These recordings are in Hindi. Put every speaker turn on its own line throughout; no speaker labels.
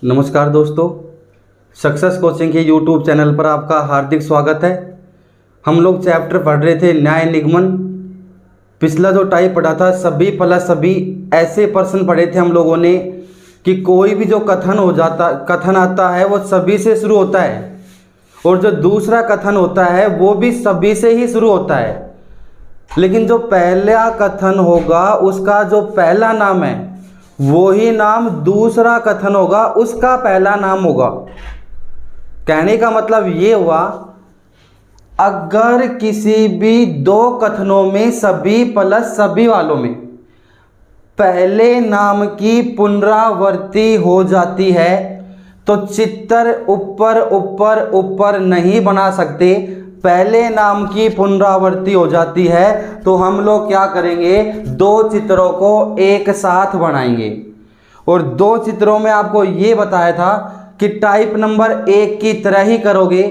नमस्कार दोस्तों, सक्सेस कोचिंग के यूट्यूब चैनल पर आपका हार्दिक स्वागत है। हम लोग चैप्टर पढ़ रहे थे न्याय निगमन। पिछला जो टाइप पढ़ा था सभी प्लस सभी, ऐसे प्रश्न पढ़े थे हम लोगों ने कि कोई भी जो कथन आता है वो सभी से शुरू होता है और जो दूसरा कथन होता है वो भी सभी से ही शुरू होता है, लेकिन जो पहला कथन होगा उसका जो पहला नाम है वो ही नाम दूसरा कथन होगा उसका पहला नाम होगा। कहने का मतलब ये हुआ, अगर किसी भी दो कथनों में सभी प्लस सभी वालों में पहले नाम की पुनरावृत्ति हो जाती है तो चित्तर ऊपर ऊपर ऊपर नहीं बना सकते। पहले नाम की पुनरावृत्ति हो जाती है तो हम लोग क्या करेंगे, दो चित्रों को एक साथ बनाएंगे। और दो चित्रों में आपको ये बताया था कि टाइप नंबर 1 की तरह ही करोगे।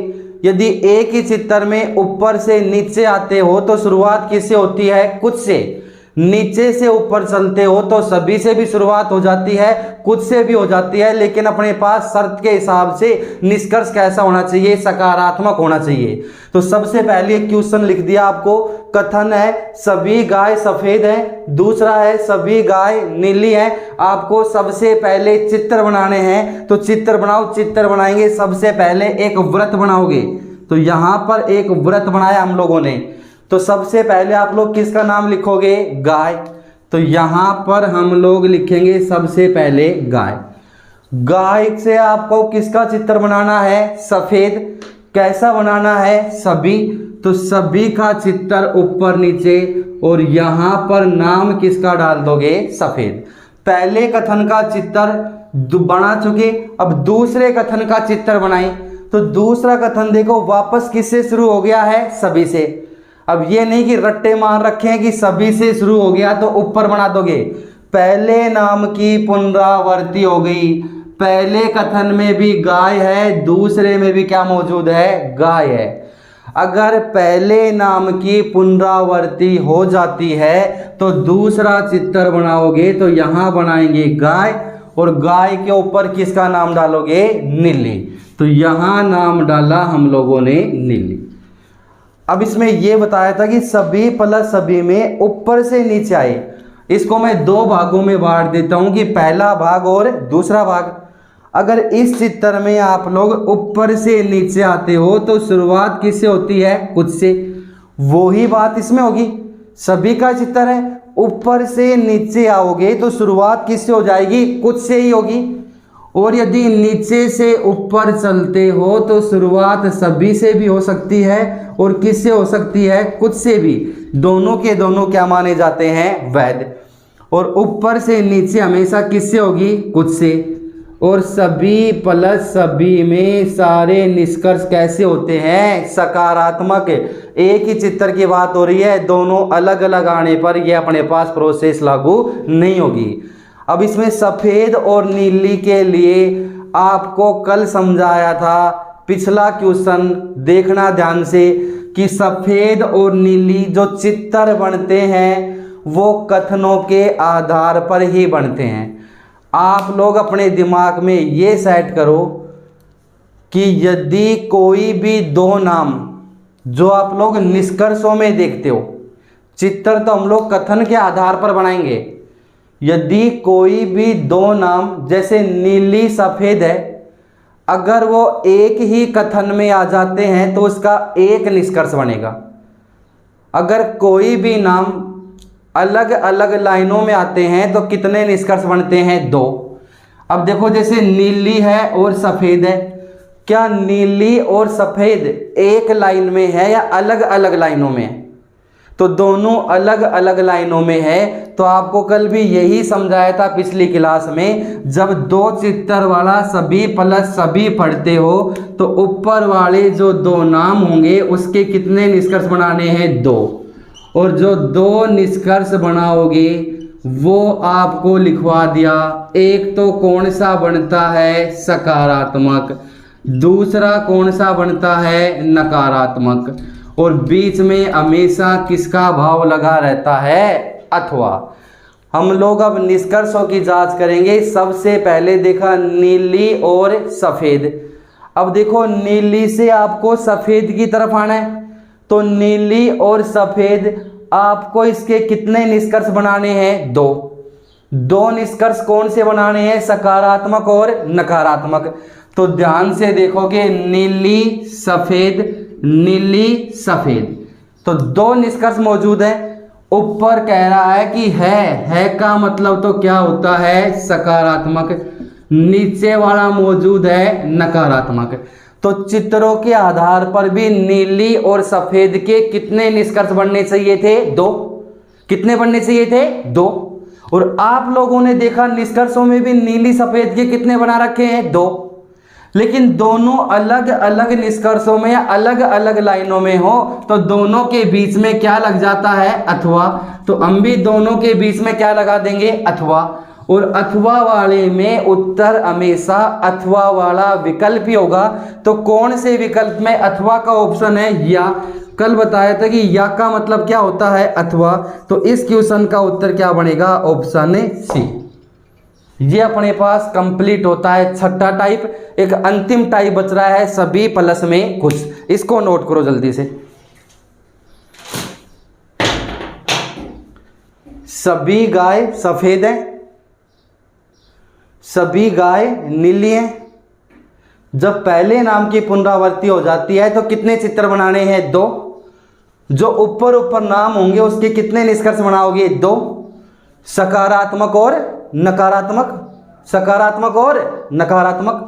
यदि एक ही चित्र में ऊपर से नीचे आते हो तो शुरुआत किससे होती है, कुछ से। नीचे से ऊपर चलते हो तो सभी से भी शुरुआत हो जाती है, कुछ से भी हो जाती है, लेकिन अपने पास शर्त के हिसाब से निष्कर्ष कैसा होना चाहिए, सकारात्मक होना चाहिए। तो सबसे पहले क्वेश्चन लिख दिया आपको, कथन है सभी गाय सफेद हैं, दूसरा है सभी गाय नीली हैं। आपको सबसे पहले चित्र बनाने हैं तो चित्र बनाओ। चित्र बनाएंगे, सबसे पहले एक व्रत बनाओगे। तो यहाँ पर एक व्रत बनाया हम लोगों ने, तो सबसे पहले आप लोग किसका नाम लिखोगे, गाय। तो यहाँ पर हम लोग लिखेंगे सबसे पहले गाय। गाय से आपको किसका चित्र बनाना है, सफेद। कैसा बनाना है, सभी। तो सभी का चित्र ऊपर नीचे, और यहाँ पर नाम किसका डाल दोगे, सफेद। पहले कथन का चित्र बना चुके, अब दूसरे कथन का चित्र बनाएं। तो दूसरा कथन देखो वापस किससे शुरू हो गया है, सभी से। अब ये नहीं कि रट्टे मार रखे हैं कि सभी से शुरू हो गया तो ऊपर बना दोगे। पहले नाम की पुनरावृत्ति हो गई, पहले कथन में भी गाय है, दूसरे में भी क्या मौजूद है, गाय है। अगर पहले नाम की पुनरावृत्ति हो जाती है तो दूसरा चित्र बनाओगे तो यहाँ बनाएंगे गाय, और गाय के ऊपर किसका नाम डालोगे, नीली। तो यहाँ नाम डाला हम लोगों ने नीली। अब इसमें यह बताया था कि सभी प्लस सभी में ऊपर से नीचे आए। इसको मैं दो भागों में बांट देता हूं कि पहला भाग और दूसरा भाग। अगर इस चित्र में आप लोग ऊपर से नीचे आते हो तो शुरुआत किससे होती है, कुछ से। वो ही बात इसमें होगी, सभी का चित्र है, ऊपर से नीचे आओगे तो शुरुआत किससे हो जाएगी, कुछ से ही होगी। और यदि नीचे से ऊपर चलते हो तो शुरुआत सभी से भी हो सकती है और किससे हो सकती है, कुछ से भी। दोनों के दोनों क्या माने जाते हैं, वैध। और ऊपर से नीचे हमेशा किससे होगी, कुछ से। और सभी प्लस सभी में सारे निष्कर्ष कैसे होते हैं, सकारात्मक। एक ही चित्र की बात हो रही है, दोनों अलग अलग आने पर यह अपने पास प्रोसेस लागू नहीं होगी। अब इसमें सफ़ेद और नीली के लिए आपको कल समझाया था, पिछला क्वेश्चन देखना ध्यान से, कि सफ़ेद और नीली जो चित्र बनते हैं वो कथनों के आधार पर ही बनते हैं। आप लोग अपने दिमाग में ये सेट करो कि यदि कोई भी दो नाम जो आप लोग निष्कर्षों में देखते हो, चित्र तो हम लोग कथन के आधार पर बनाएंगे। यदि कोई भी दो नाम जैसे नीली सफ़ेद है, अगर वो एक ही कथन में आ जाते हैं तो उसका एक निष्कर्ष बनेगा। अगर कोई भी नाम अलग अलग लाइनों में आते हैं तो कितने निष्कर्ष बनते हैं, दो। अब देखो जैसे नीली है और सफ़ेद है, क्या नीली और सफ़ेद एक लाइन में है या अलग अलग लाइनों में है? तो दोनों अलग अलग लाइनों में है। तो आपको कल भी यही समझाया था पिछली क्लास में, जब दो चित्र वाला सभी प्लस सभी पढ़ते हो तो ऊपर वाले जो दो नाम होंगे उसके कितने निष्कर्ष बनाने हैं, दो। और जो दो निष्कर्ष बनाओगे वो आपको लिखवा दिया। एक तो कौन सा बनता है, सकारात्मक, दूसरा कौन सा बनता है, नकारात्मक, और बीच में हमेशा किसका भाव लगा रहता है, अथवा। हम लोग अब निष्कर्षों की जांच करेंगे। सबसे पहले देखा नीली और सफ़ेद। अब देखो नीली से आपको सफ़ेद की तरफ आना है, तो नीली और सफ़ेद आपको इसके कितने निष्कर्ष बनाने हैं? दो निष्कर्ष कौन से बनाने हैं? सकारात्मक और नकारात्मक। तो ध्यान से देखोगे नीली सफ़ेद, नीली सफ़ेद, तो दो निष्कर्ष मौजूद हैं। ऊपर कह रहा है कि है का मतलब तो क्या होता है? सकारात्मक। नीचे वाला मौजूद है नकारात्मक। तो चित्रों के आधार पर भी नीली और सफ़ेद के कितने निष्कर्ष बनने चाहिए थे? दो। कितने बनने चाहिए थे? दो। और आप लोगों ने देखा निष्कर्षों में भी नीली सफ़ेद के कितने बना रखे हैं? दो। लेकिन दोनों अलग अलग निष्कर्षों में या अलग अलग लाइनों में हो तो दोनों के बीच में क्या लग जाता है? अथवा। तो हम भी दोनों के बीच में क्या लगा देंगे? अथवा। और अथवा वाले में उत्तर हमेशा अथवा वाला विकल्प ही होगा। तो कौन से विकल्प में अथवा का ऑप्शन है? या। कल बताया था कि या का मतलब क्या होता है? अथवा। तो इस क्वेश्चन का उत्तर क्या बनेगा? Option C. ये अपने पास कंप्लीट होता है छठा टाइप। एक अंतिम टाइप बच रहा है सभी प्लस में कुछ। इसको नोट करो जल्दी से। सभी गाय सफेद है, सभी गाय नीली है। जब पहले नाम की पुनरावृत्ति हो जाती है तो कितने चित्र बनाने हैं? दो। जो ऊपर ऊपर नाम होंगे उसके कितने निष्कर्ष बनाओगे? दो। सकारात्मक और नकारात्मक, सकारात्मक और नकारात्मक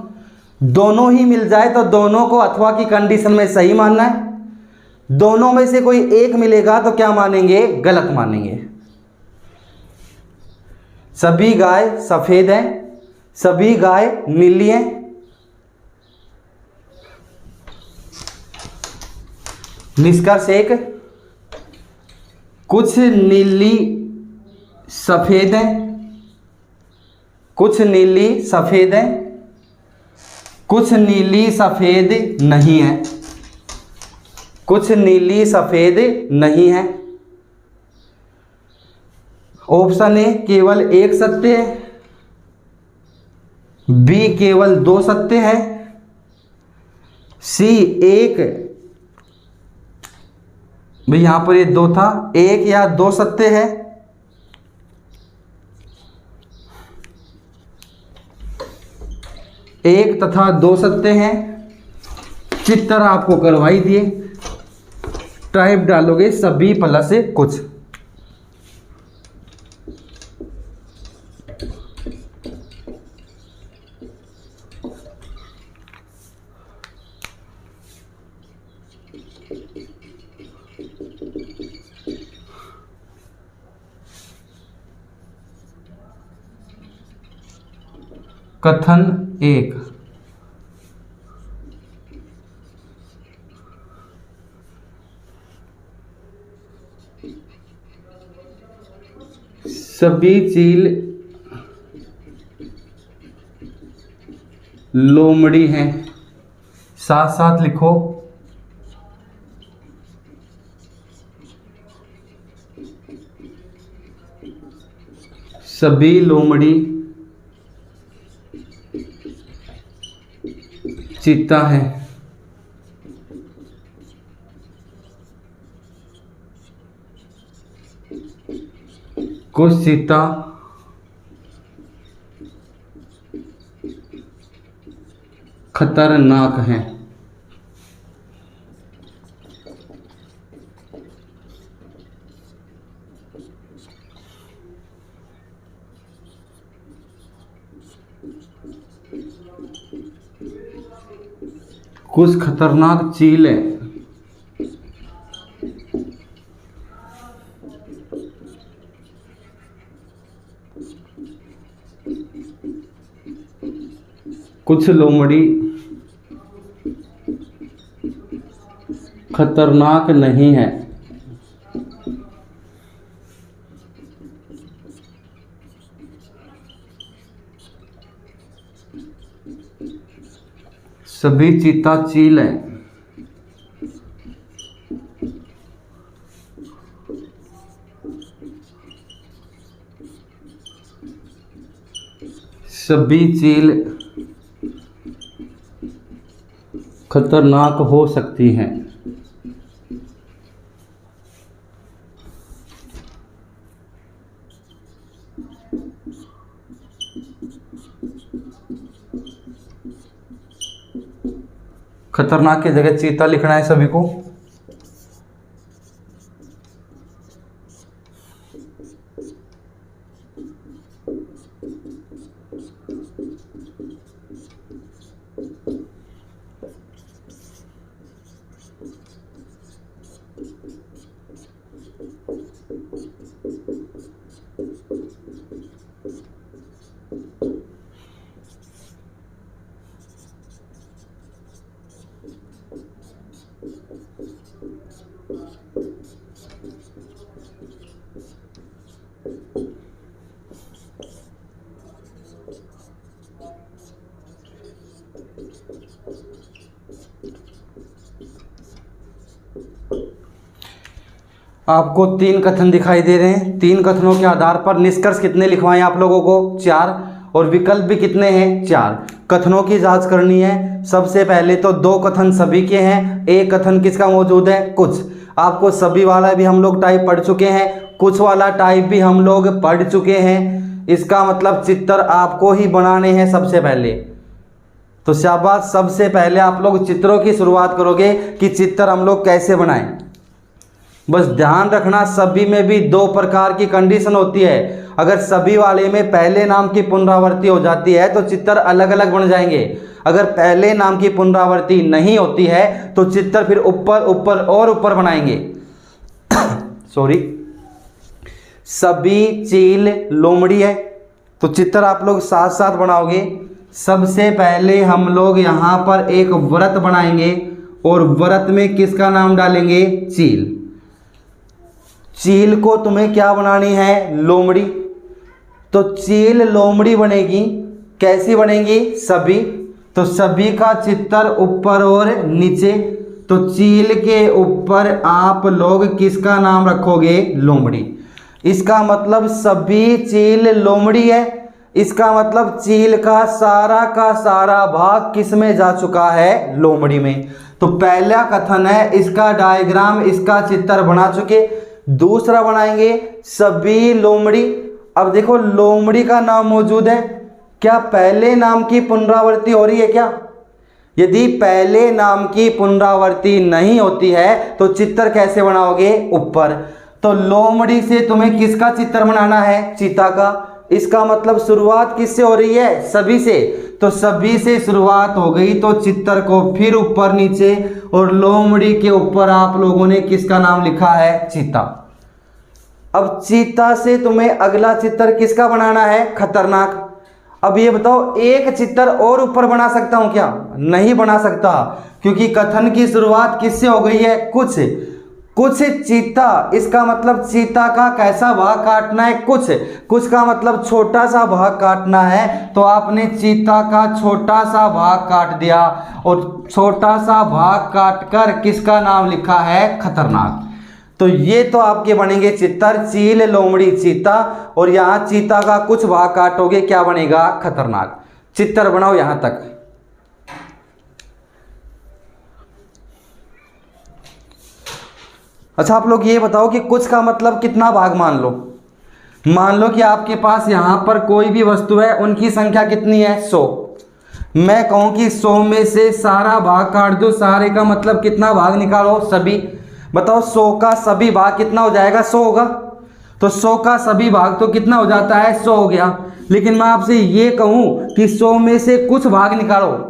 दोनों ही मिल जाए तो दोनों को अथवा की कंडीशन में सही मानना है। दोनों में से कोई एक मिलेगा तो क्या मानेंगे? गलत मानेंगे। सभी गाय सफेद हैं, सभी गाय नीली हैं। निष्कर्ष एक, कुछ नीली सफेद है, कुछ नीली सफेद है, कुछ नीली सफेद नहीं है, कुछ नीली सफेद नहीं है। ऑप्शन ए केवल एक सत्य है, बी केवल दो सत्य है, सी एक, भाई यहां पर ये दो था, एक या दो सत्य है, एक तथा दो सत्य हैं। चित्र आपको करवाई दिए, टाइप डालोगे सभी प्लस कुछ। कथन एक, सभी चील लोमड़ी हैं। साथ साथ लिखो, सभी लोमड़ी चीता है। कुछ चीता खतरनाक हैं। कुछ खतरनाक चील हैं। कुछ लोमड़ी खतरनाक नहीं है। सभी चीता चील हैं। सभी चील खतरनाक हो सकती हैं। खतरनाक की जगह चीता लिखना है सभी को। आपको 3 कथन दिखाई दे रहे हैं। 3 कथनों के आधार पर निष्कर्ष कितने लिखवाएं आप लोगों को? 4। और विकल्प भी कितने हैं? 4। कथनों की जांच करनी है। सबसे पहले तो 2 कथन सभी के हैं, 1 कथन किसका मौजूद है? कुछ। आपको सभी वाला भी हम लोग टाइप पढ़ चुके हैं, कुछ वाला टाइप भी हम लोग पढ़ चुके हैं। इसका मतलब चित्र आपको ही बनाने हैं सबसे पहले। तो शाबाश, सबसे पहले आप लोग चित्रों की शुरुआत करोगे कि चित्र हम लोग कैसे बनाएं। बस ध्यान रखना, सभी में भी 2 प्रकार की कंडीशन होती है। अगर सभी वाले में पहले नाम की पुनरावृत्ति हो जाती है तो चित्र अलग अलग बन जाएंगे। अगर पहले नाम की पुनरावृत्ति नहीं होती है तो चित्र फिर ऊपर ऊपर और ऊपर बनाएंगे। सॉरी, सभी चील लोमड़ी है तो चित्र आप लोग साथ साथ बनाओगे। सबसे पहले हम लोग यहाँ पर एक व्रत बनाएंगे और व्रत में किसका नाम डालेंगे? चील। चील को तुम्हें क्या बनानी है? लोमड़ी। तो चील लोमड़ी बनेगी, कैसी बनेगी? सभी। तो सभी का चित्र ऊपर और नीचे। तो चील के ऊपर आप लोग किसका नाम रखोगे? लोमड़ी। इसका मतलब सभी चील लोमड़ी है। इसका मतलब चील का सारा भाग किस में जा चुका है? लोमड़ी में। तो पहला कथन है, इसका डायग्राम, इसका चित्र बना चुके। दूसरा बनाएंगे सभी लोमड़ी। अब देखो, लोमड़ी का नाम मौजूद है, क्या पहले नाम की पुनरावृत्ति हो रही है क्या? यदि पहले नाम की पुनरावृत्ति नहीं होती है तो चित्र कैसे बनाओगे? ऊपर। तो लोमड़ी से तुम्हें किसका चित्र बनाना है? चीता का। इसका मतलब शुरुआत किससे हो रही है? सभी से। तो सभी से शुरुआत हो गई तो चित्र को फिर ऊपर नीचे, और लोमड़ी के ऊपर आप लोगों ने किसका नाम लिखा है? चीता। अब चीता से तुम्हें अगला चित्र किसका बनाना है? खतरनाक। अब ये बताओ, एक चित्र और ऊपर बना सकता हूं क्या? नहीं बना सकता, क्योंकि कथन की शुरुआत किससे हो गई है? कुछ। कुछ चीता, इसका मतलब चीता का कैसा भाग काटना है? कुछ का मतलब छोटा सा भाग काटना है। तो आपने चीता का छोटा सा भाग काट दिया, और छोटा सा भाग काटकर किसका नाम लिखा है? खतरनाक। तो ये तो आपके बनेंगे चित्र, चील लोमड़ी चीता, और यहाँ चीता का कुछ भाग काटोगे, क्या बनेगा? खतरनाक। चित्र बनाओ यहां तक। अच्छा, आप लोग ये बताओ कि कुछ का मतलब कितना भाग मान लो? मान लो कि आपके पास यहां पर कोई भी वस्तु है, उनकी संख्या कितनी है? 100। मैं कहूं कि 100 में से सारा भाग काट दो, सारे का मतलब कितना भाग निकालो? सभी। बताओ 100 का सभी भाग कितना हो जाएगा? 100 होगा। तो 100 का सभी भाग तो कितना हो जाता है? 100 हो गया। लेकिन मैं आपसे ये कहूं कि 100 में से कुछ भाग निकालो।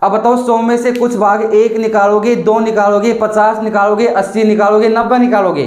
अब बताओ 100 में से कुछ भाग 1 निकालोगे, 2 निकालोगे, 50 निकालोगे, 80 निकालोगे, 90 निकालोगे,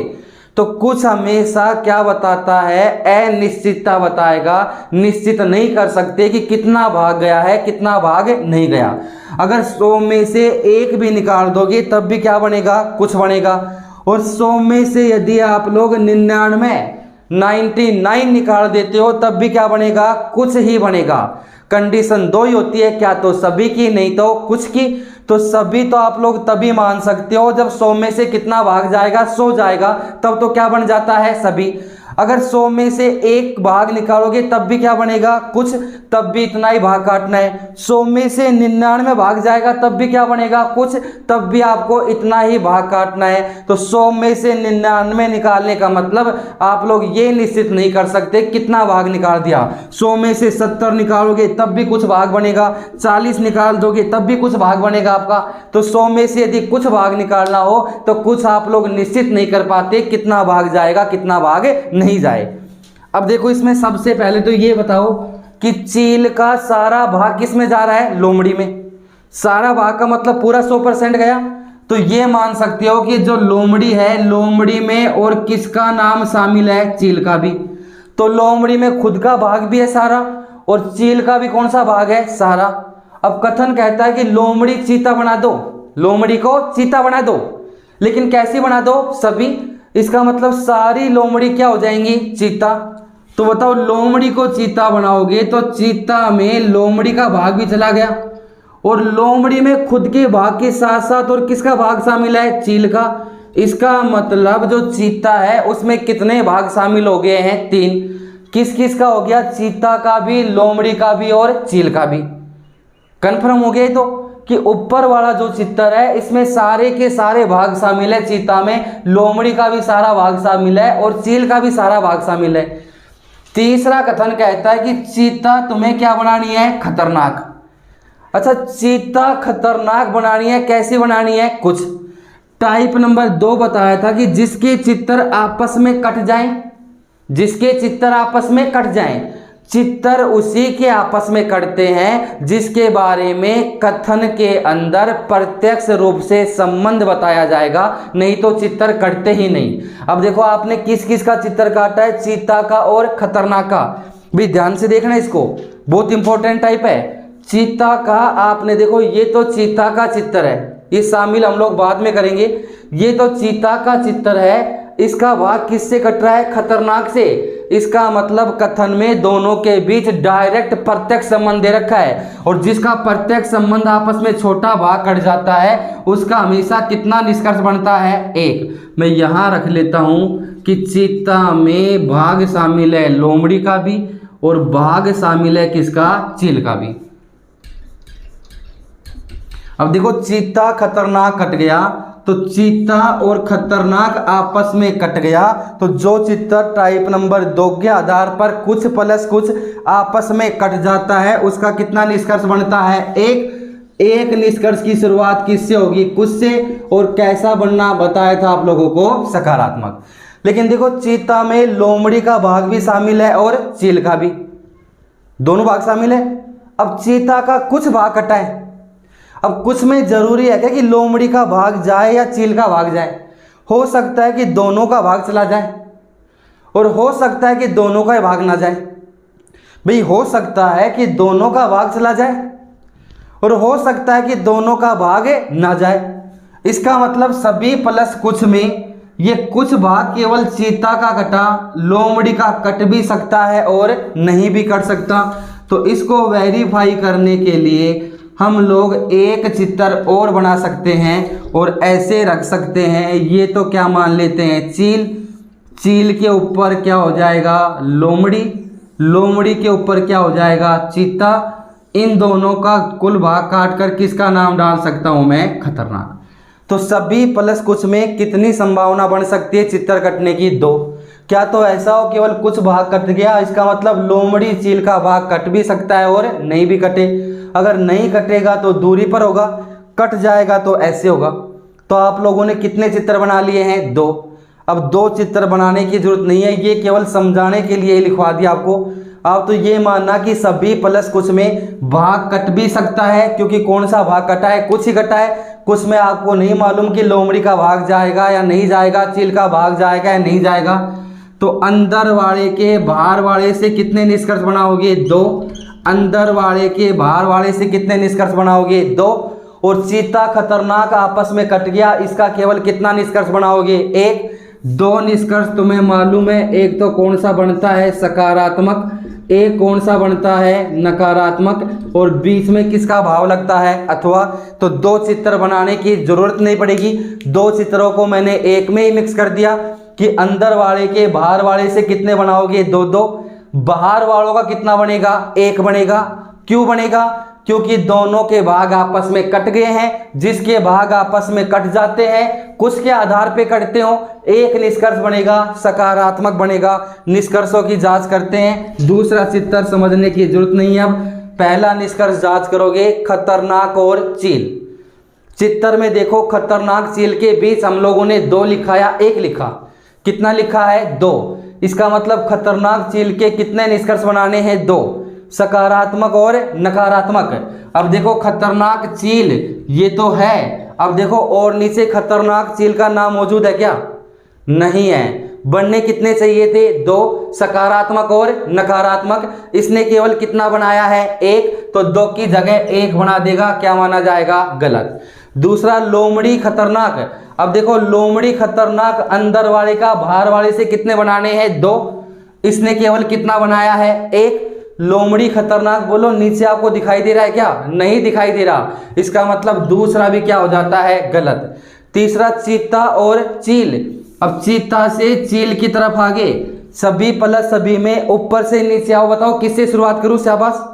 तो कुछ हमेशा क्या बताता है? अनिश्चितता बताएगा। निश्चित नहीं कर सकते कि कितना भाग गया है, कितना भाग नहीं गया। अगर 100 में से 1 भी निकाल दोगे तब भी क्या बनेगा? कुछ बनेगा। और 100 में से यदि आप लोग 99 निकाल देते हो तब भी क्या बनेगा? कुछ ही बनेगा। कंडीशन 2 ही होती है, क्या तो सभी की, नहीं तो कुछ की। तो सभी तो आप लोग तभी मान सकते हो जब 100 में से कितना भाग जाएगा? 100 जाएगा, तब तो क्या बन जाता है? सभी। अगर 100 में से एक भाग निकालोगे तब भी क्या बनेगा, कुछ, तब भी इतना ही भाग काटना है। 100 में से 99 भाग जाएगा तब भी क्या बनेगा, कुछ, तब भी आपको इतना ही भाग काटना है। तो 100 में से 99 निकालने का मतलब आप लोग ये निश्चित नहीं कर सकते कितना भाग निकाल दिया। 100 में से 70 निकालोगे तब भी कुछ भाग बनेगा, 40 निकाल दोगे तब भी कुछ भाग बनेगा आपका। तो 100 में से यदि कुछ भाग निकालना हो तो कुछ आप लोग निश्चित नहीं कर पाते कितना भाग जाएगा कितना भाग नहीं जाए। अब देखो इसमें सबसे पहले तो ये बताओ कि चील का सारा भाग किस में जा रहा है, लोमड़ी में। सारा भाग का मतलब पूरा 100% गया। तो ये मान सकते हो कि जो लोमड़ी है, लोमड़ी में और किसका नाम शामिल है, चील का भी। तो लोमड़ी में खुद का भाग भी है सारा और चील का भी कौन सा भाग है, सारा। अब कथन कहता है कि लोमड़ी चीता बना दो, लोमड़ी को चीता बना दो। लेकिन कैसी बना दो, सभी। इसका मतलब सारी लोमड़ी क्या हो जाएंगी, चीता। तो बताओ लोमड़ी को चीता बनाओगे तो चीता में लोमड़ी का भाग भी चला गया और लोमड़ी में खुद के भाग के साथ साथ और किसका भाग शामिल है, चील का। इसका मतलब जो चीता है उसमें कितने भाग शामिल हो गए हैं, 3। किस किस का हो गया, चीता का भी, लोमड़ी का भी और चील का भी। कंफर्म हो गया तो कि ऊपर वाला जो चित्र है इसमें सारे के सारे भाग शामिल है। चीता में लोमड़ी का भी सारा भाग शामिल है और चील का भी सारा भाग शामिल है। तीसरा कथन कहता है कि चीता तुम्हें क्या बनानी है, खतरनाक। अच्छा, चीता खतरनाक बनानी है, कैसी बनानी है, कुछ। टाइप नंबर 2 बताया था कि जिसके चित्र आपस में कट जाएं, जिसके चित्र आपस में कट जाएं। चित्र उसी के आपस में कटते हैं जिसके बारे में कथन के अंदर प्रत्यक्ष रूप से संबंध बताया जाएगा, नहीं तो चित्र कटते ही नहीं। अब देखो आपने किस किस का चित्र काटा है, चीता का और खतरनाक का। भी ध्यान से देखना, इसको बहुत इंपॉर्टेंट टाइप है। चीता का आपने देखो, ये तो चीता का चित्र है, ये शामिल हम लोग बाद में करेंगे। ये तो चीता का चित्र है, इसका भाग किससे कट रहा है, खतरनाक से। इसका मतलब कथन में दोनों के बीच डायरेक्ट प्रत्यक्ष संबंध दे रखा है और जिसका प्रत्यक्ष संबंध आपस में छोटा भाग कट जाता है उसका हमेशा कितना निष्कर्ष बनता है, 1। मैं यहाँ रख लेता हूँ कि चीता में भाग शामिल है लोमड़ी का भी और भाग शामिल है किसका, चील का भी। अब देखो चीता खतरनाक कट गया तो चीता और खतरनाक आपस में कट गया, तो जो चित्र टाइप नंबर 2 के आधार पर कुछ प्लस कुछ आपस में कट जाता है उसका कितना निष्कर्ष बनता है, 1। एक निष्कर्ष की शुरुआत किससे होगी, कुछ से, और कैसा बनना बताया था आप लोगों को, सकारात्मक। लेकिन देखो चीता में लोमड़ी का भाग भी शामिल है और चील का भी, दोनों भाग शामिल है। अब चीता का कुछ भाग कटा है, अब कुछ में जरूरी है क्या कि लोमड़ी का भाग जाए या चील का भाग जाए। हो सकता है कि दोनों का भाग चला जाए और हो सकता है कि दोनों का भाग ना जाए। भाई हो सकता है कि दोनों का भाग चला जाए और हो सकता है कि दोनों का भाग ना जाए। इसका मतलब सभी प्लस कुछ में ये कुछ भाग केवल चीता का कटा, लोमड़ी का कट भी सकता है और नहीं भी कट सकता। तो इसको वेरीफाई करने के लिए हम लोग एक चित्र और बना सकते हैं और ऐसे रख सकते हैं। ये तो क्या मान लेते हैं, चील, चील के ऊपर क्या हो जाएगा, लोमड़ी, लोमड़ी के ऊपर क्या हो जाएगा, चीता। इन दोनों का कुल भाग काट कर किसका नाम डाल सकता हूं मैं, खतरनाक। तो सभी प्लस कुछ में कितनी संभावना बन सकती है चित्र कटने की, 2। क्या तो ऐसा हो केवल कुछ भाग कट गया, इसका मतलब लोमड़ी चील का भाग कट भी सकता है और नहीं भी कटे। अगर नहीं कटेगा तो दूरी पर होगा, कट जाएगा तो ऐसे होगा। तो आप लोगों ने कितने चित्र बना लिए हैं, 2। अब 2 चित्र बनाने की जरूरत नहीं है, ये केवल समझाने के लिए लिखवा दिया आपको। आप तो ये मानना कि सभी प्लस कुछ में भाग कट भी सकता है, क्योंकि कौन सा भाग कटा है, कुछ ही कटा है। कुछ में आपको नहीं मालूम कि लोमड़ी का भाग जाएगा या नहीं जाएगा, चील का भाग जाएगा या नहीं जाएगा। तो अंदर वाले के बाहर वाले से कितने निष्कर्ष बनाओगे, 2। अंदर वाले के बाहर वाले से कितने निष्कर्ष बनाओगे, 2। और चीता खतरनाक आपस में कट गया, इसका केवल कितना निष्कर्ष बनाओगे, 1। 2 निष्कर्ष तुम्हें मालूम है, एक तो कौन सा बनता है, सकारात्मक, एक कौन सा बनता है, नकारात्मक, और बीच में किसका भाव लगता है, अथवा। तो 2 चित्र बनाने की जरूरत नहीं पड़ेगी, 2 चित्रों को मैंने एक में ही मिक्स कर दिया। कि अंदर वाले के बाहर वाले से कितने बनाओगे, दो दो। बाहर वालों का कितना बनेगा, एक बनेगा। क्यों बनेगा, क्योंकि दोनों के भाग आपस में कट गए हैं। जिसके भाग आपस में कट जाते हैं, कुछ के आधार पे कटते हो, एक निष्कर्ष बनेगा, सकारात्मक बनेगा। निष्कर्षों की जांच करते हैं। दूसरा चित्र समझने की जरूरत नहीं है। अब पहला निष्कर्ष जांच करोगे, खतरनाक और चील। चित्र में देखो, खतरनाक चील के बीच हम लोगों ने 2 लिखा या 1 लिखा। कितना लिखा है, 2। इसका मतलब खतरनाक चील के कितने निष्कर्ष बनाने हैं, 2, सकारात्मक और नकारात्मक। अब देखो खतरनाक चील ये तो है। अब देखो और नीचे खतरनाक चील का नाम मौजूद है क्या, नहीं है। बनने कितने चाहिए थे, 2, सकारात्मक और नकारात्मक। इसने केवल कितना बनाया है, 1, तो 2 की जगह 1 बना देगा, क्या माना जाएगा, गलत। दूसरा लोमड़ी खतरनाक। अब देखो लोमड़ी खतरनाक, अंदर वाले का बाहर वाले से कितने बनाने हैं, 2। इसने केवल कितना बनाया है, 1। लोमड़ी खतरनाक बोलो, नीचे आपको दिखाई दे रहा है क्या, नहीं दिखाई दे रहा। इसका मतलब दूसरा भी क्या हो जाता है, गलत। तीसरा चीता और चील। अब चीता से चील की तरफ आगे, सभी प्लस सभी में ऊपर से नीचे आओ। बताओ किससे शुरुआत करूं, शाबाश।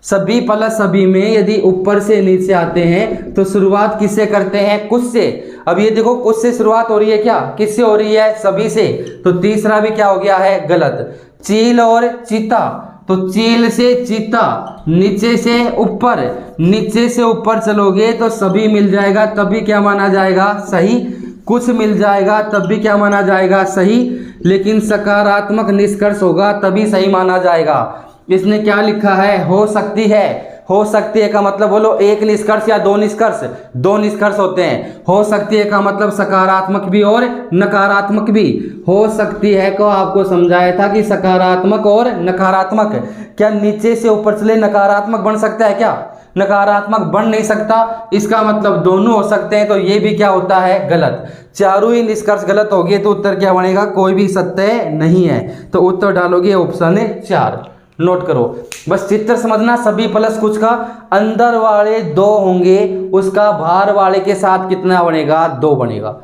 सभी प्लस सभी में यदि ऊपर से नीचे आते हैं तो शुरुआत किससे करते हैं, कुछ से। अब ये देखो कुछ से शुरुआत हो रही है क्या, किससे हो रही है, सभी से। तो तीसरा भी क्या हो गया है, गलत। चील और चीता, तो चील से चीता, नीचे से ऊपर, नीचे से ऊपर चलोगे तो सभी मिल जाएगा, तभी क्या माना जाएगा, सही। कुछ मिल जाएगा तब भी क्या माना जाएगा, सही। लेकिन सकारात्मक निष्कर्ष होगा तभी सही माना जाएगा। इसने क्या लिखा है, हो सकती है। हो सकती है का मतलब बोलो, एक निष्कर्ष या 2 निष्कर्ष, 2 निष्कर्ष होते हैं। हो सकती है का मतलब सकारात्मक भी और नकारात्मक भी। हो सकती है को आपको समझाया था कि सकारात्मक और नकारात्मक। क्या नीचे से ऊपर चले नकारात्मक बन सकता है क्या, नकारात्मक बन नहीं सकता। इसका मतलब दोनों हो सकते हैं, तो ये भी क्या होता है, गलत। चारों ही निष्कर्ष गलत हो गए तो उत्तर क्या बनेगा, कोई भी सत्य नहीं है। तो उत्तर डालोगे ऑप्शन 4। नोट करो, बस चित्र समझना। सभी प्लस कुछ का अंदर वाले 2 होंगे, उसका बाहर वाले के साथ कितना बनेगा, 2 बनेगा।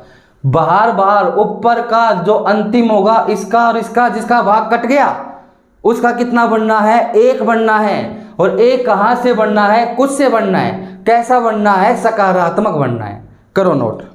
बाहर बाहर ऊपर का जो अंतिम होगा, इसका और इसका, जिसका भाग कट गया उसका कितना बनना है, 1 बनना है। और 1 कहां से बनना है, कुछ से बनना है। कैसा बनना है, सकारात्मक बनना है। करो नोट।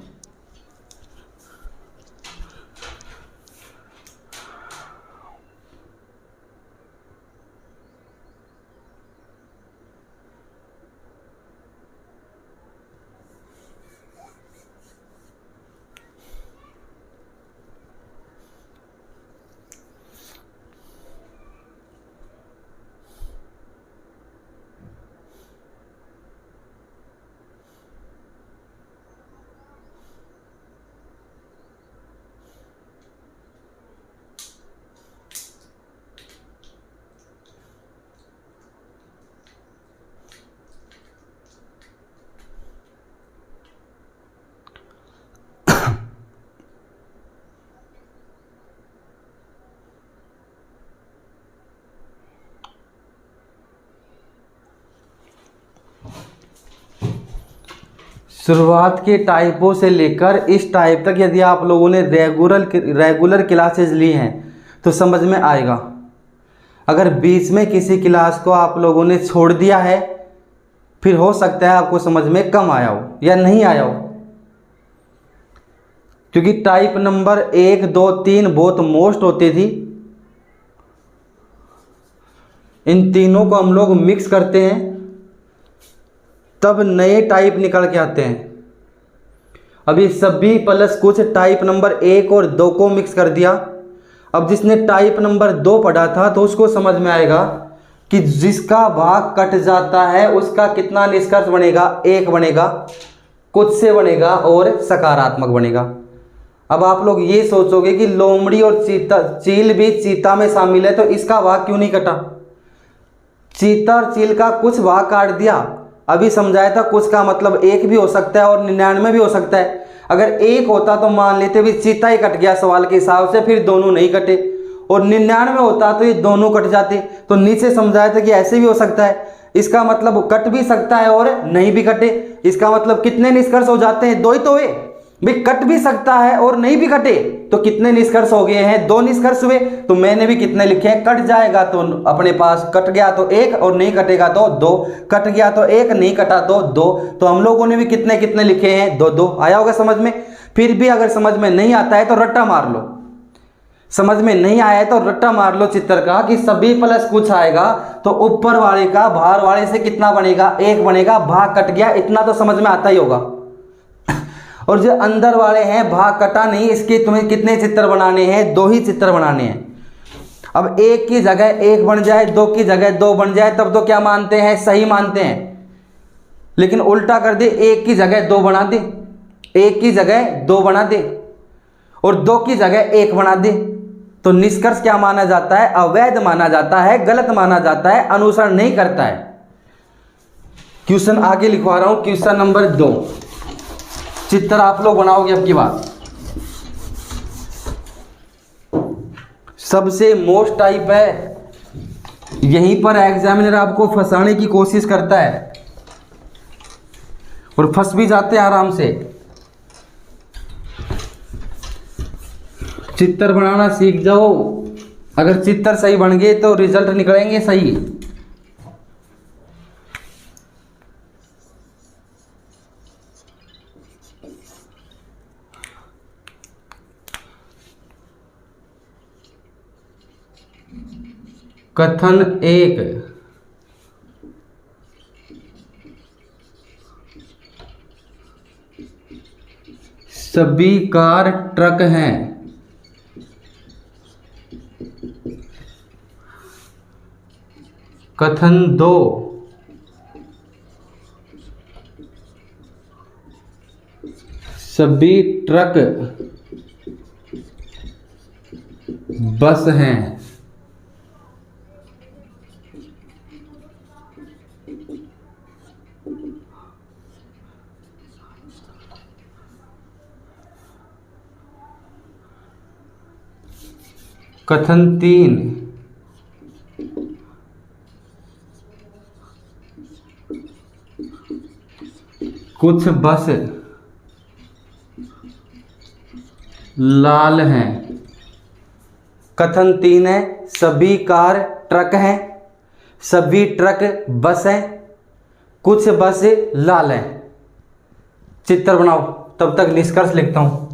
शुरुआत के टाइपों से लेकर इस टाइप तक यदि आप लोगों ने रेगुलर क्लासेस ली हैं तो समझ में आएगा। अगर बीच में किसी क्लास को आप लोगों ने छोड़ दिया है, फिर हो सकता है आपको समझ में कम आया हो या नहीं आया हो, क्योंकि टाइप नंबर 1, 2, 3 बहुत मोस्ट होती थी। इन तीनों को हम लोग मिक्स करते हैं तब नए टाइप निकल के आते हैं। अभी सभी प्लस कुछ टाइप नंबर 1 और 2 को मिक्स कर दिया। अब जिसने टाइप नंबर 2 पढ़ा था तो उसको समझ में आएगा कि जिसका भाग कट जाता है उसका कितना निष्कर्ष बनेगा, 1 बनेगा, कुछ से बनेगा और सकारात्मक बनेगा। अब आप लोग ये सोचोगे कि लोमड़ी और चील भी चीता में शामिल है, तो इसका भाग क्यों नहीं कटा। चीता और चील का कुछ भाग काट दिया, अभी समझाया था। कुछ का मतलब 1 भी हो सकता है और 99 भी हो सकता है। अगर 1 होता तो मान लेते भी चीता ही कट गया सवाल के हिसाब से, फिर दोनों नहीं कटे। और 99 होता तो ये दोनों कट जाते। तो नीचे समझाया था कि ऐसे भी हो सकता है। इसका मतलब कट भी सकता है और नहीं भी कटे। इसका मतलब कितने निष्कर्ष हो जाते हैं, 2 ही तो हुए। भाई कट भी सकता है और नहीं भी कटे, तो कितने निष्कर्ष हो गए हैं? 2 निष्कर्ष हुए। तो मैंने भी कितने लिखे हैं? कट जाएगा तो अपने पास कट गया तो 1 और नहीं कटेगा तो 2, कट गया तो 1 नहीं कटा तो 2। तो हम लोगों ने भी कितने कितने लिखे हैं? 2 2। आया होगा समझ में। फिर भी अगर समझ में नहीं आता है तो रट्टा मार लो, समझ में नहीं आया है तो रट्टा मार लो चित्र का कि सभी प्लस कुछ आएगा तो ऊपर वाले का बाहर वाले से कितना बनेगा? 1 बनेगा। भाग कट गया, इतना तो समझ में आता ही होगा। और जो अंदर वाले हैं भाग कटा नहीं, इसके तुम्हें कितने चित्र बनाने हैं? 2 ही चित्र बनाने हैं। अब 1 की जगह 1 बन जाए, 2 की जगह 2 बन जाए, तब तो क्या मानते हैं? सही मानते हैं। लेकिन उल्टा कर दे, 1 की जगह 2 बना दे, 1 की जगह 2 बना दे और 2 की जगह 1 बना दे, तो निष्कर्ष क्या माना जाता है? अवैध माना जाता है, गलत माना जाता है, अनुसरण नहीं करता है। क्वेश्चन आगे लिखवा रहा हूं, क्वेश्चन नंबर 2। चित्र आप लोग बनाओगे अब की बात। सबसे मोस्ट टाइप है, यहीं पर एग्जामिनर आपको फंसाने की कोशिश करता है और फंस भी जाते हैं आराम से। चित्र बनाना सीख जाओ, अगर चित्र सही बन गए तो रिजल्ट निकलेंगे सही। कथन 1, सभी कार ट्रक हैं। कथन 2, सभी ट्रक बस हैं। कथन 3, कुछ बस लाल हैं। कथन 3 है, सभी कार ट्रक हैं, सभी ट्रक बस हैं, कुछ बस लाल हैं। चित्र बनाओ, तब तक निष्कर्ष लिखता हूं।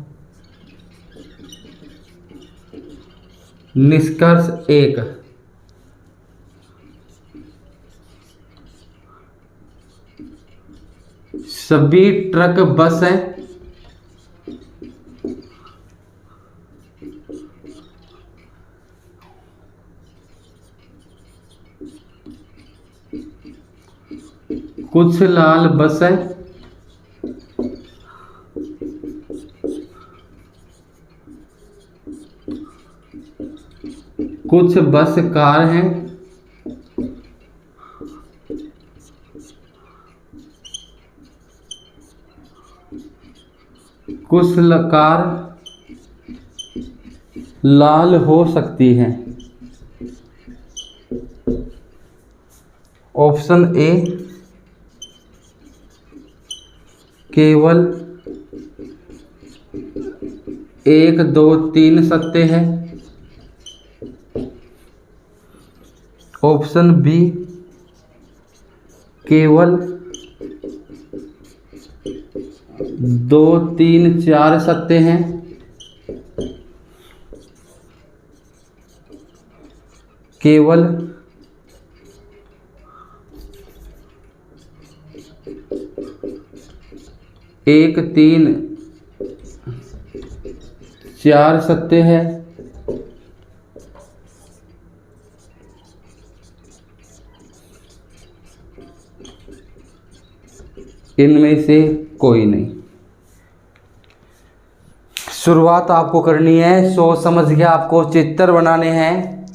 निष्कर्ष 1, सभी ट्रक बस हैं, कुछ लाल बस हैं, कुछ बस कार हैं, कुछ कार लाल हो सकती हैं। ऑप्शन ए केवल 1 2 3 सत्य है। ऑप्शन बी केवल 2 3 4 सत्य हैं। केवल 1 3 4 सत्य है। इनमें से कोई नहीं। शुरुआत आपको करनी है, सोच समझ के आपको चित्र बनाने हैं।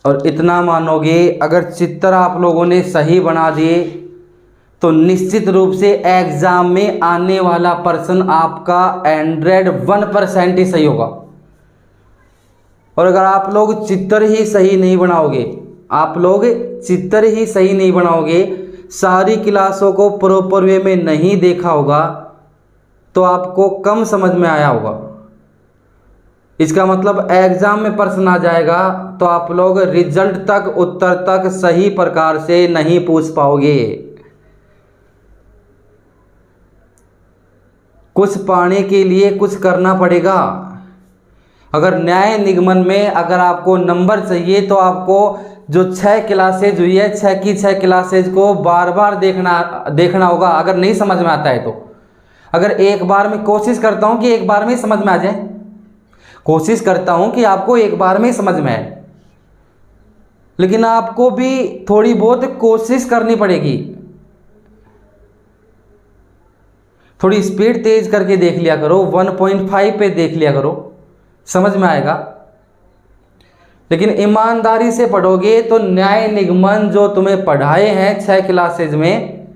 और इतना मानोगे, अगर चित्र आप लोगों ने सही बना दिए तो निश्चित रूप से एग्जाम में आने वाला पर्सन आपका 101% ही सही होगा। और अगर आप लोग चित्र ही सही नहीं बनाओगे, आप लोग चित्र ही सही नहीं बनाओगे, सारी क्लासों को प्रॉपर वे में नहीं देखा होगा, तो आपको कम समझ में आया होगा। इसका मतलब एग्जाम में प्रश्न आ जाएगा तो आप लोग रिजल्ट तक, उत्तर तक सही प्रकार से नहीं पूछ पाओगे। कुछ पाने के लिए कुछ करना पड़ेगा। अगर न्याय निगमन में अगर आपको नंबर चाहिए तो आपको जो 6 क्लासेज हुई है, 6 की 6 क्लासेज को बार बार देखना होगा, अगर नहीं समझ में आता है तो। अगर एक बार में कोशिश करता हूं कि एक बार में समझ में आ जाए, कोशिश करता हूं कि आपको एक बार में समझ में आए, लेकिन आपको भी थोड़ी बहुत कोशिश करनी पड़ेगी। थोड़ी स्पीड तेज करके देख लिया करो, 1.5 पे देख लिया करो, समझ में आएगा। लेकिन ईमानदारी से पढ़ोगे तो न्याय निगमन जो तुम्हें पढ़ाए हैं 6 क्लासेज में,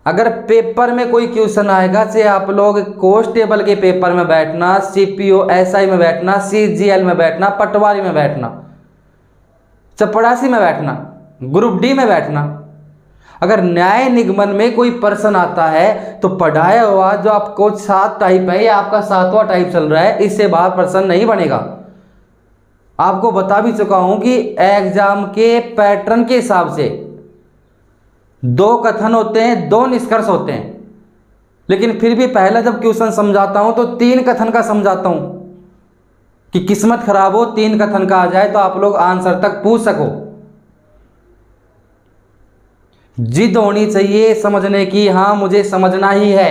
अगर पेपर में कोई क्वेश्चन आएगा, चाहे आप लोग कांस्टेबल के पेपर में बैठना, सीपीओ एसआई में बैठना, सीजीएल में बैठना, पटवारी में बैठना, चपरासी में बैठना, ग्रुप डी में बैठना, अगर न्याय निगमन में कोई प्रश्न आता है तो पढ़ाया हुआ जो आपको 7 टाइप है या आपका 7वां टाइप चल रहा है, इससे बाहर प्रश्न नहीं बनेगा। आपको बता भी चुका हूं कि एग्जाम के पैटर्न के हिसाब से 2 कथन होते हैं, 2 निष्कर्ष होते हैं, लेकिन फिर भी पहला जब क्वेश्चन समझाता हूं तो 3 कथन का समझाता हूं कि किस्मत खराब हो 3 कथन का आ जाए तो आप लोग आंसर तक पूछ सको। जिद होनी चाहिए समझने की, हाँ मुझे समझना ही है,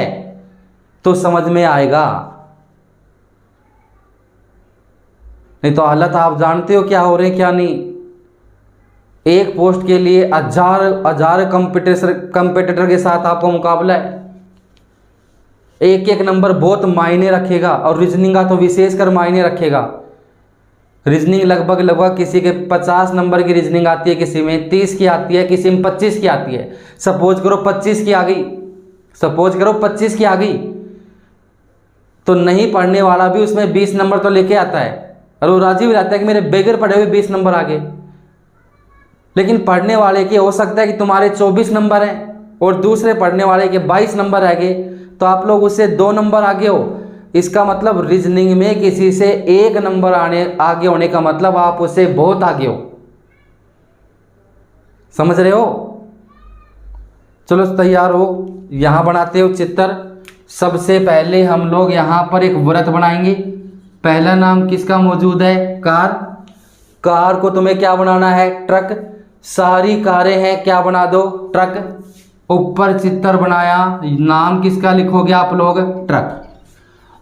तो समझ में आएगा। नहीं तो हालत आप जानते हो क्या हो रहे क्या नहीं। एक पोस्ट के लिए हजार कंपटीटर के साथ आपको मुकाबला है। एक एक नंबर बहुत मायने रखेगा, और रीजनिंग का तो विशेषकर मायने रखेगा। रीजनिंग लगभग किसी के 50 नंबर की रीजनिंग आती है, किसी में 30 की आती है, किसी में 25 की आती है। सपोज करो 25 की आ गई, सपोज करो 25 की आ गई, तो नहीं पढ़ने वाला भी उसमें 20 नंबर तो लेके आता है, और वो राजी भी रहता है कि मेरे बगैर पढ़े हुए 20 नंबर आ गए। लेकिन पढ़ने वाले के हो सकता है कि तुम्हारे 24 नंबर हैं और दूसरे पढ़ने वाले के 22 नंबर आ गए, तो आप लोग उससे 2 नंबर आगे हो। इसका मतलब रीजनिंग में किसी से 1 नंबर आगे होने का मतलब आप उससे बहुत आगे हो। समझ रहे हो? चलो तैयार हो, यहां बनाते हो चित्र। सबसे पहले हम लोग यहां पर एक व्रत बनाएंगे। पहला नाम किसका मौजूद है? कार। कार को तुम्हें क्या बनाना है? ट्रक। सारी कारें हैं, क्या बना दो? ट्रक। ऊपर चित्र बनाया, नाम किसका लिखोगे आप लोग? ट्रक।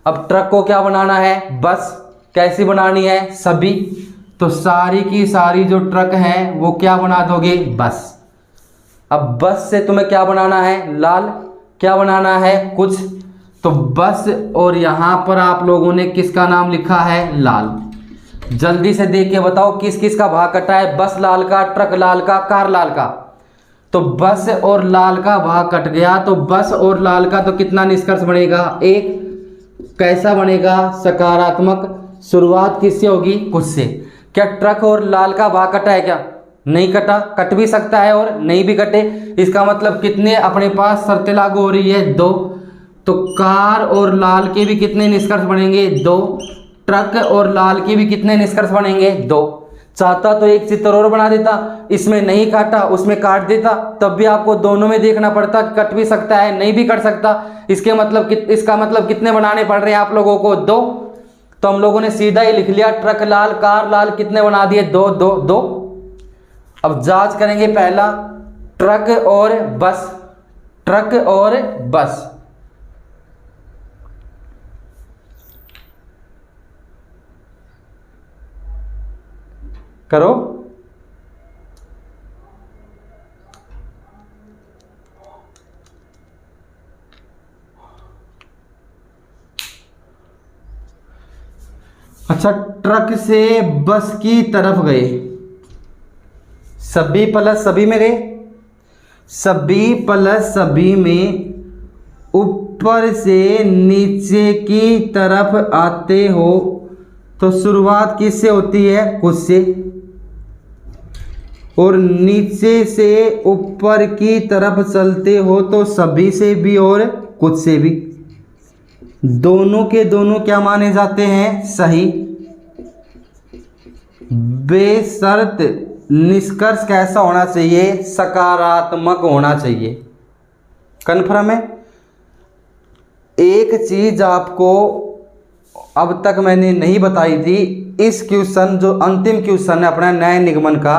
अब ट्रक को क्या बनाना है? बस। कैसी बनानी है? सभी। तो सारी की सारी जो ट्रक हैं वो क्या बना दोगे? बस। अब बस से तुम्हें क्या बनाना है? लाल। क्या बनाना है? कुछ। तो बस, और यहां पर आप लोगों ने किसका नाम लिखा है? लाल। जल्दी से देख के बताओ किस किस का भाग कटा है? बस लाल का, ट्रक लाल का, कार लाल का। तो बस और लाल का भाग कट गया, तो बस और लाल का तो कितना निष्कर्ष बनेगा? 1। कैसा बनेगा? सकारात्मक। शुरुआत किससे होगी? कुछ से। क्या ट्रक और लाल का भाग कटा है क्या? नहीं कटा। कट भी सकता है और नहीं भी कटे। इसका मतलब कितने अपने पास शर्तें लागू हो रही है? 2। तो कार और लाल के भी कितने निष्कर्ष बनेंगे? 2। ट्रक और लाल के भी कितने निष्कर्ष बनेंगे? 2। चाहता तो एक चित्र और बना देता, इसमें नहीं काटा उसमें काट देता, तब भी आपको दोनों में देखना पड़ता, कट भी सकता है नहीं भी कट सकता। इसका मतलब कितने बनाने पड़ रहे हैं आप लोगों को? 2। तो हम लोगों ने सीधा ही लिख लिया ट्रक लाल कार लाल कितने बना दिए? 2 2 2। अब जांच करेंगे। पहला ट्रक और बस, ट्रक और बस। करो। अच्छा, ट्रक से बस की तरफ गए, सभी प्लस सभी में गए, सभी प्लस सभी में ऊपर से नीचे की तरफ आते हो तो शुरुआत किससे होती है? कुछ से। और नीचे से ऊपर की तरफ चलते हो तो सभी से भी और कुछ से भी। दोनों के दोनों क्या माने जाते हैं? सही। बेशर्त निष्कर्ष कैसा होना चाहिए? सकारात्मक होना चाहिए। कन्फर्म है? एक चीज आपको अब तक मैंने नहीं बताई थी, इस क्वेश्चन जो अंतिम क्वेश्चन है अपना न्याय निगमन का,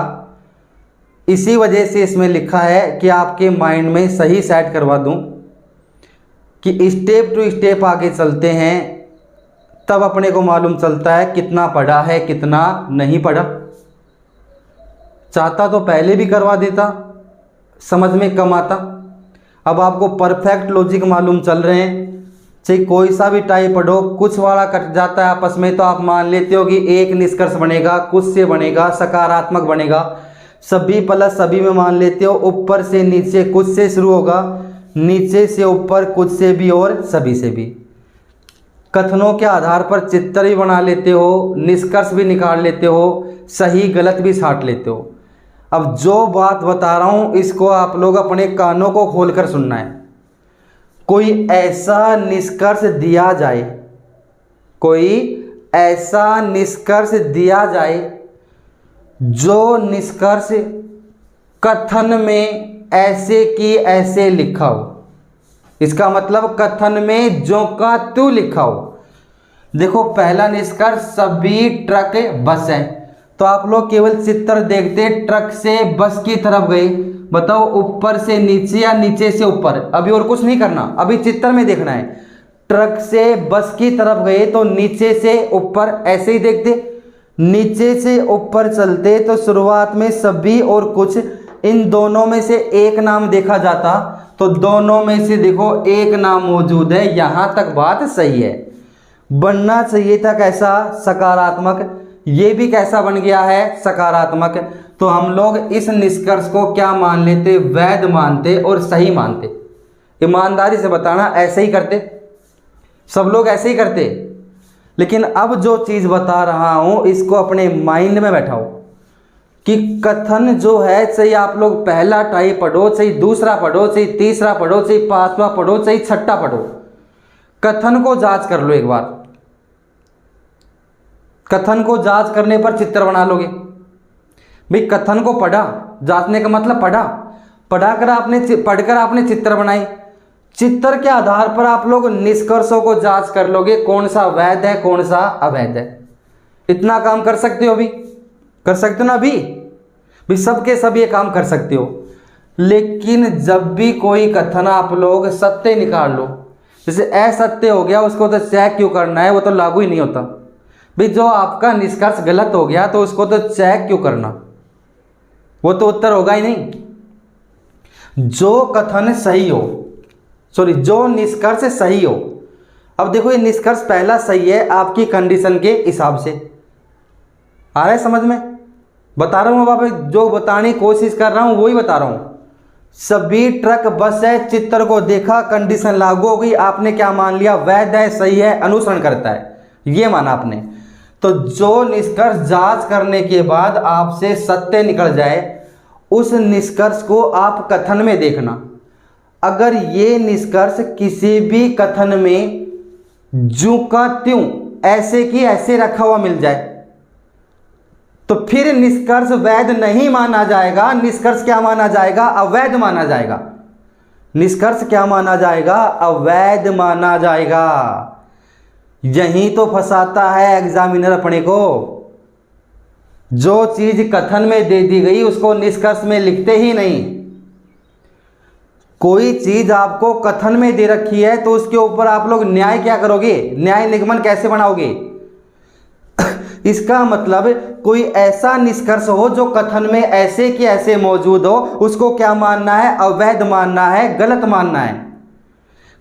इसी वजह से इसमें लिखा है कि आपके माइंड में सही सेट करवा दूं कि स्टेप टू स्टेप आगे चलते हैं, तब अपने को मालूम चलता है कितना पढ़ा है कितना नहीं पढ़ा। चाहता तो पहले भी करवा देता, समझ में कम आता। अब आपको परफेक्ट लॉजिक मालूम चल रहे हैं, चाहे कोई सा भी टाइप पढ़ो, कुछ वाला कट जाता है आपस में तो आप मान लेते हो कि एक निष्कर्ष बनेगा, कुछ से बनेगा, सकारात्मक बनेगा। सभी प्लस सभी में मान लेते हो, ऊपर से नीचे कुछ से शुरू होगा, नीचे से ऊपर कुछ से भी और सभी से भी। कथनों के आधार पर चित्र भी बना लेते हो, निष्कर्ष भी निकाल लेते हो, सही गलत भी छांट लेते हो। अब जो बात बता रहा हूं इसको आप लोग अपने कानों को खोलकर सुनना है। कोई ऐसा निष्कर्ष दिया जाए, कोई ऐसा निष्कर्ष दिया जाए जो निष्कर्ष कथन में ऐसे की ऐसे लिखा हो, इसका मतलब कथन में जो का त्यों लिखा हो। देखो पहला निष्कर्ष सभी ट्रक बस है, तो आप लोग केवल चित्र देखते ट्रक से बस की तरफ गए, बताओ ऊपर से नीचे या नीचे से ऊपर, अभी और कुछ नहीं करना, अभी चित्र में देखना है। ट्रक से बस की तरफ गए तो नीचे से ऊपर ऐसे ही देखते, नीचे से ऊपर चलते तो शुरुआत में सभी और कुछ, इन दोनों में से एक नाम देखा जाता तो दोनों में से देखो एक नाम मौजूद है, यहां तक बात सही है। बनना चाहिए था कैसा? सकारात्मक। ये भी कैसा बन गया है? सकारात्मक। तो हम लोग इस निष्कर्ष को क्या मान लेते? वैध मानते और सही मानते। ईमानदारी से बताना, ऐसे ही करते, सब लोग ऐसे ही करते। लेकिन अब जो चीज़ बता रहा हूं इसको अपने माइंड में बैठाओ कि कथन जो है, चाहे आप लोग पहला टाइप पढ़ो, चाहे दूसरा पढ़ो, चाहे तीसरा पढ़ो, चाहे पांचवा पढ़ो, चाहे छठा पढ़ो, कथन को जांच कर लो एक बार। कथन को जांच करने पर चित्र बना लोगे। भाई कथन को पढ़ा, जांचने का मतलब पढ़कर आपने चित्र बनाई, चित्र के आधार पर आप लोग निष्कर्षों को जांच कर लोगे, कौन सा वैध है कौन सा अवैध है। इतना काम कर सकते हो? अभी कर सकते हो ना? अभी भी सबके सब ये काम कर सकते हो। लेकिन जब भी कोई कथन आप लोग सत्य निकाल लो, जैसे असत्य हो गया, उसको तो चेक क्यों करना है? वो तो लागू ही नहीं होता। भाई जो आपका निष्कर्ष गलत हो गया तो उसको तो चेक क्यों करना? वो तो उत्तर होगा ही नहीं। जो कथन सही हो, जो निष्कर्ष सही हो। अब देखो ये निष्कर्ष पहला सही है आपकी कंडीशन के हिसाब से, आ रहा है समझ में? बता रहा हूँ बाबा, जो बताने की कोशिश कर रहा हूँ वही बता रहा हूँ। सभी ट्रक बस है, चित्र को देखा, कंडीशन लागू हो गई, आपने क्या मान लिया? वैध है, सही है, अनुसरण करता है, ये माना आपने। तो जो निष्कर्ष जांच करने के बाद आपसे सत्य निकल जाए, उस निष्कर्ष को आप कथन में देखना। अगर ये निष्कर्ष किसी भी कथन में ज्यों का त्यों, ऐसे की ऐसे रखा हुआ मिल जाए तो फिर निष्कर्ष वैध नहीं माना जाएगा। निष्कर्ष क्या माना जाएगा? अवैध माना जाएगा। निष्कर्ष क्या माना जाएगा? अवैध माना जाएगा। यही तो फंसाता है एग्जामिनर अपने को। जो चीज कथन में दे दी गई उसको निष्कर्ष में लिखते ही नहीं। कोई चीज आपको कथन में दे रखी है तो उसके ऊपर आप लोग न्याय क्या करोगे? न्याय निगमन कैसे बनाओगे? इसका मतलब कोई ऐसा निष्कर्ष हो जो कथन में ऐसे कि ऐसे मौजूद हो, उसको क्या मानना है? अवैध मानना है, गलत मानना है।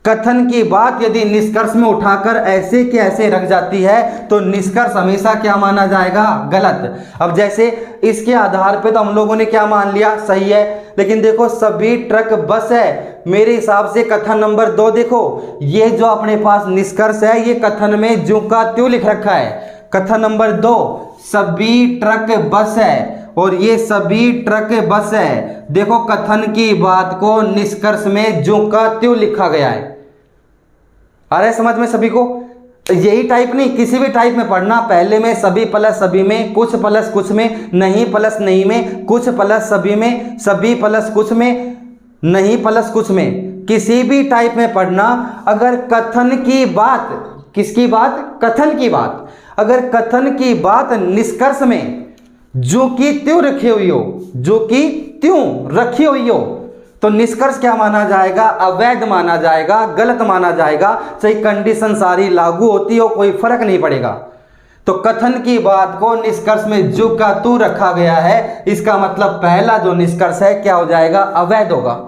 कथन की बात यदि निष्कर्ष में उठाकर ऐसे कि ऐसे रख जाती है तो निष्कर्ष हमेशा क्या माना जाएगा? गलत। अब जैसे इसके आधार पे तो हम लोगों ने क्या मान लिया? सही है। लेकिन देखो सभी ट्रक बस है, मेरे हिसाब से कथन नंबर 2 देखो, ये जो अपने पास निष्कर्ष है ये कथन में ज्यों का त्यों लिख रखा है। कथन नंबर 2 सभी ट्रक बस है और ये सभी ट्रक बस है। देखो कथन की बात को निष्कर्ष में ज्यों का त्यों लिखा गया है। आ रहा है समझ में सभी को? यही टाइप नहीं, किसी भी टाइप में पढ़ना, पहले में सभी प्लस सभी में, कुछ प्लस कुछ में, नहीं प्लस नहीं में, कुछ प्लस सभी में, सभी प्लस कुछ में, नहीं प्लस कुछ में, किसी भी टाइप में पढ़ना। अगर कथन की बात, किसकी बात? कथन की बात। अगर कथन की बात निष्कर्ष में जो कि त्यों रखी हुई हो, जो कि त्यों रखी हुई हो, तो निष्कर्ष क्या माना जाएगा? अवैध माना जाएगा, गलत माना जाएगा। चाहे कंडीशन सारी लागू होती हो, कोई फर्क नहीं पड़ेगा। तो कथन की बात को निष्कर्ष में जो का तू रखा गया है, इसका मतलब पहला जो निष्कर्ष है क्या हो जाएगा? अवैध होगा।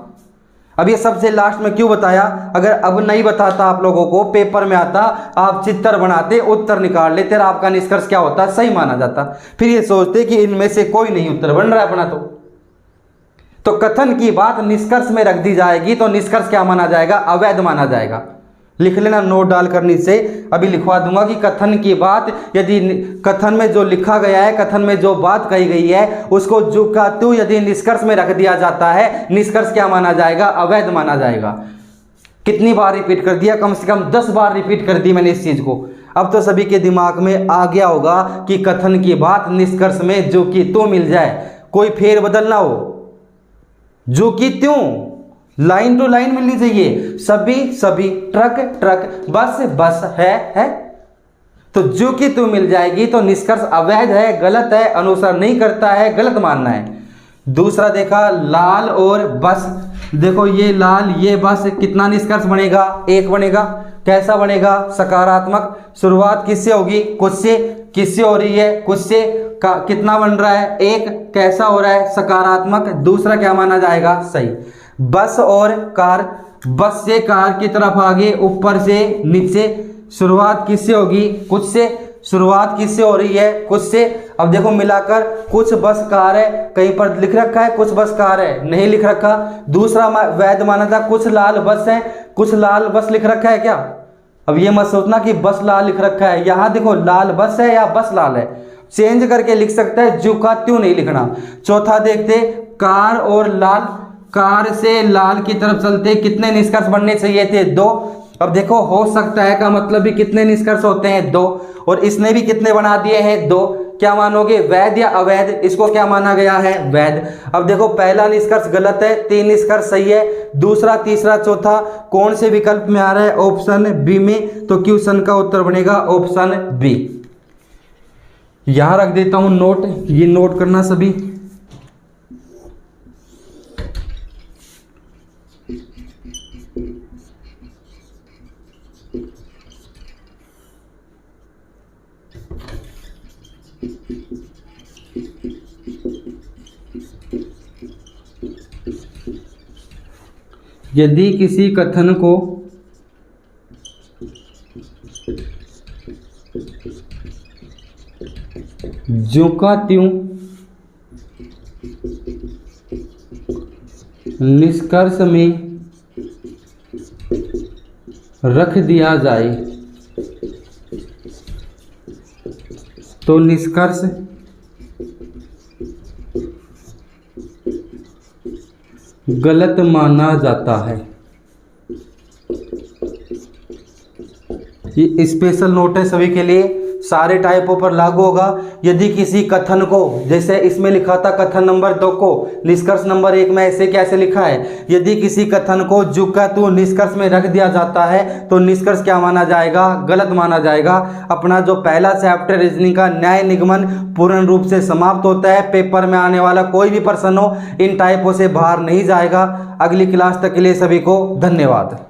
अब ये सबसे लास्ट में क्यों बताया? अगर अब नहीं बताता आप लोगों को, पेपर में आता, आप चित्र बनाते, उत्तर निकाल लेते, आपका निष्कर्ष क्या होता? सही माना जाता। फिर ये सोचते कि इनमें से कोई नहीं उत्तर बन रहा है अपना। तो कथन की बात निष्कर्ष में रख दी जाएगी तो निष्कर्ष क्या माना जाएगा? अवैध माना जाएगा। लिख लेना नोट डाल कर नीचे, अभी लिखवा दूंगा कि कथन की बात, यदि कथन में जो लिखा गया है, कथन में जो बात कही गई है, उसको जो का तू यदि निष्कर्ष में रख दिया जाता है, निष्कर्ष क्या माना जाएगा? अवैध माना जाएगा। कितनी बार रिपीट कर दिया? कम से कम 10 बार रिपीट कर दी मैंने इस चीज को। अब तो सभी के दिमाग में आ गया होगा कि कथन की बात निष्कर्ष में जो कि तू मिल जाए, कोई फेर बदल ना हो, जो कि त्यों लाइन टू लाइन मिलनी चाहिए। सभी सभी, ट्रक ट्रक, बस बस, है। तो जो कि तू मिल जाएगी तो निष्कर्ष अवैध है, गलत है, अनुसरण नहीं करता है, गलत मानना है। दूसरा देखा लाल और बस, देखो ये लाल ये बस, कितना निष्कर्ष बनेगा? 1 बनेगा। कैसा बनेगा? सकारात्मक। शुरुआत किससे होगी? कुछ से। किससे हो रही है? कुछ से। कितना बन रहा है? 1। कैसा हो रहा है? सकारात्मक। दूसरा क्या माना जाएगा? सही। बस और कार, बस से कार की तरफ आगे, ऊपर से नीचे, शुरुआत किससे होगी? कुछ से। शुरुआत किससे हो रही है? कुछ से। अब देखो मिलाकर, कुछ बस कार है, कहीं पर लिख रखा है कुछ बस कार है, नहीं लिख रखा। दूसरा वैध माना था, कुछ लाल बस है, कुछ लाल बस लिख रखा है क्या? अब ये मत सोचना कि बस लाल लिख रखा है, यहाँ देखो लाल बस है या बस लाल है, चेंज करके लिख सकता है, जो का त्यों नहीं लिखना। चौथा देखते, कार और लाल, कार से लाल की तरफ चलते कितने निष्कर्ष बनने चाहिए थे? 2। अब देखो हो सकता है का मतलब भी कितने निष्कर्ष होते हैं? 2। और इसने भी कितने बना दिए हैं? 2। क्या मानोगे? वैध या अवैध? इसको क्या माना गया है? वैध। अब देखो पहला निष्कर्ष गलत है, 3 निष्कर्ष सही है। दूसरा, तीसरा, चौथा कौन से विकल्प में आ रहा है? ऑप्शन बी में। तो क्वेश्चन का उत्तर बनेगा ऑप्शन बी। यहां रख देता हूं नोट, ये नोट करना सभी। यदि किसी कथन को ज्यों का त्यों निष्कर्ष में रख दिया जाए तो निष्कर्ष गलत माना जाता है। ये स्पेशल नोट है सभी के लिए, सारे टाइपों पर लागू होगा। यदि किसी कथन को, जैसे इसमें लिखा था कथन नंबर 2 को निष्कर्ष नंबर 1 में ऐसे कैसे लिखा है, यदि किसी कथन को जो का तू निष्कर्ष में रख दिया जाता है तो निष्कर्ष क्या माना जाएगा? गलत माना जाएगा। अपना जो पहला चैप्टर रीजनिंग का न्याय निगमन पूर्ण रूप से समाप्त होता है। पेपर में आने वाला कोई भी प्रश्न हो इन टाइपों से बाहर नहीं जाएगा। अगली क्लास तक के लिए सभी को धन्यवाद।